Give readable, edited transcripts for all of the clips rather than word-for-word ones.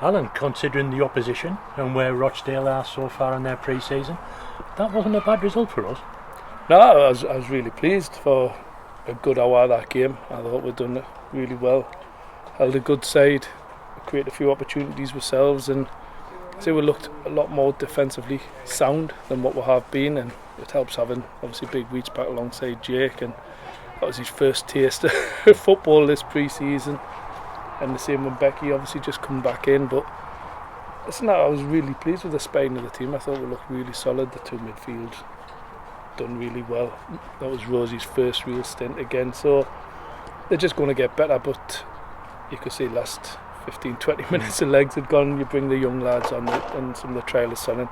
Alan, considering the opposition and where Rochdale are so far in their pre-season, that wasn't a bad result for us. No, I was really pleased for a good hour of that game. I thought we'd done it really well. Held a good side, created a few opportunities ourselves, and I say we looked a lot more defensively sound than what we have been, and it helps having obviously big reach back alongside Jake, and that was his first taste of football this pre-season. And the same when Becky obviously just come back in, but listen, I was really pleased with the spine of the team. I thought we looked really solid. The two midfield done really well. That was Rosie's first real stint again, so they're just going to get better. But you could see last 15-20 minutes the legs had gone. You bring the young lads on and some of the trialists on, and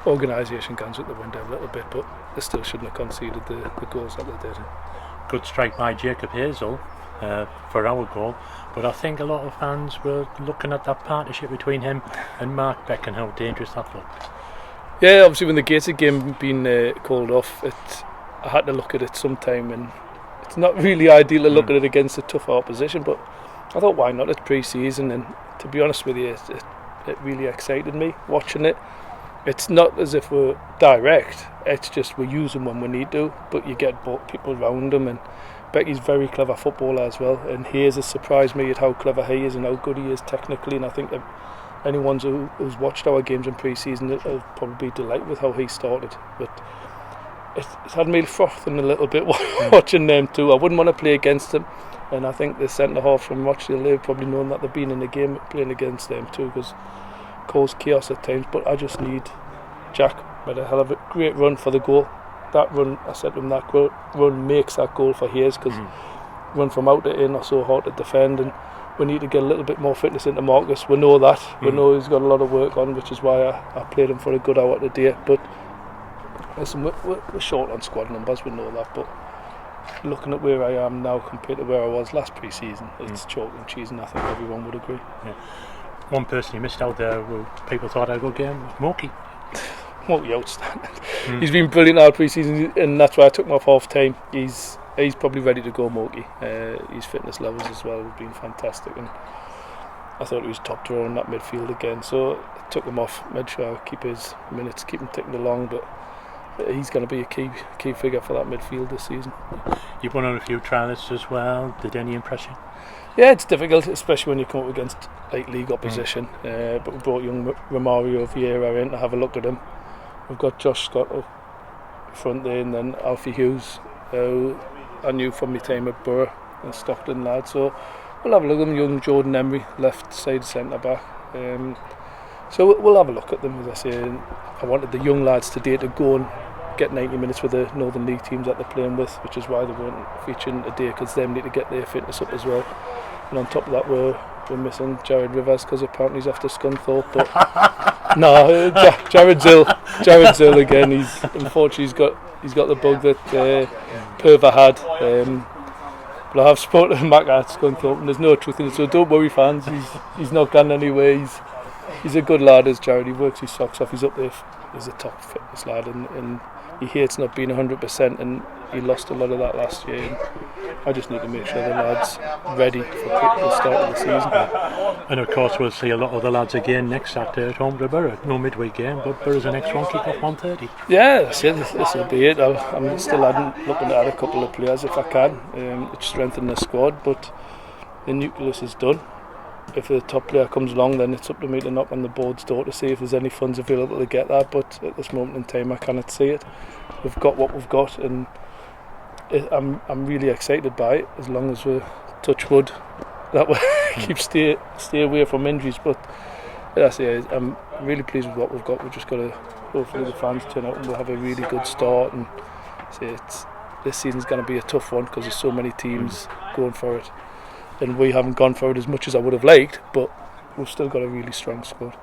organisation guns at the window a little bit, but they still shouldn't have conceded the goals that they did. Good strike by Jacob Hazel for our goal, but I think a lot of fans were looking at that partnership between him and Mark Beck and how dangerous that looked. Yeah, obviously when the Gateshead game been called off, I had to look at it sometime, and it's not really ideal to look at it against a tougher opposition, but I thought why not? It's pre-season, and to be honest with you, it really excited me watching it. It's not as if we're direct, it's just we're using when we need to, but you get both people around him, and Becky's very clever footballer as well, and Hayes has surprised me at how clever he is and how good he is technically, and I think that anyone who's watched our games in pre-season will probably be delighted with how he started. But it had me frothing a little bit watching them too. I wouldn't want to play against them, and I think the centre half from Rochdale, they've probably known that they've been in the game playing against them too, because it caused chaos at times. But I just need Jack made a hell of a great run for the goal. That run, I said to him, that run makes that goal for Hayes, because run from out to in are so hard to defend, and we need to get a little bit more fitness into Marcus. We know that. We know he's got a lot of work on, which is why I played him for a good hour today. But listen, we're short on squad numbers, we know that, but looking at where I am now compared to where I was last pre-season, it's chalk and cheese, and I think everyone would agree. Yeah. One person you missed out there who people thought had a good game was Moki. Moki outstanding. He's been brilliant all pre-season, and that's why I took him off half time. He's probably ready to go, Moki. His fitness levels as well have been fantastic, and I thought he was top drawer in that midfield again, so I took him off, made sure I keep his minutes, keep him ticking along, but he's going to be a key figure for that midfield this season. You've won on a few trialists as well. Did any impress you? Yeah, it's difficult, especially when you come up against like league opposition, but we brought young Romario Vieira in to have a look at him. We've got Josh Scott up front there, and then Alfie Hughes, I knew from my time at Borough and Stockton lad, so we'll have a look at them. Young Jordan Emery, left side centre back, so we'll have a look at them. As I say, I wanted the young lads today to go and get 90 minutes with the Northern League teams that they're playing with, which is why they weren't featuring today, because they need to get their fitness up as well. And on top of that, we're missing Jared Rivers because apparently he's after Scunthorpe, but no, Jared's ill again. Unfortunately he's got the bug that Perva had, but I have spoken to Mac at Scunthorpe, and there's no truth in it, so don't worry fans, he's not gone anywhere. He's a good lad, as Jared. He works his socks off. He's up there. He's a top fitness lad, and he hates not being 100%, and he lost a lot of that last year. And I just need to make sure the lads ready for the start of the season. And of course we'll see a lot of the lads again next Saturday at home to Borough. No midweek game, but Borough's the next one, kick off 1:30. Yeah, that's it. This will be it. I'm still looking to add a couple of players if I can. It's strengthen the squad, but the nucleus is done. If the top player comes along, then it's up to me to knock on the board's door to see if there's any funds available to get that, but at this moment in time I cannot see it. We've got what we've got, and I'm really excited by it, as long as we touch wood that way keep stay away from injuries. But as I say, I'm really pleased with what we've got. We've just got to hopefully the fans turn out and we'll have a really good start, and say this season's going to be a tough one because there's so many teams going for it. And we haven't gone for it as much as I would have liked, but we've still got a really strong squad.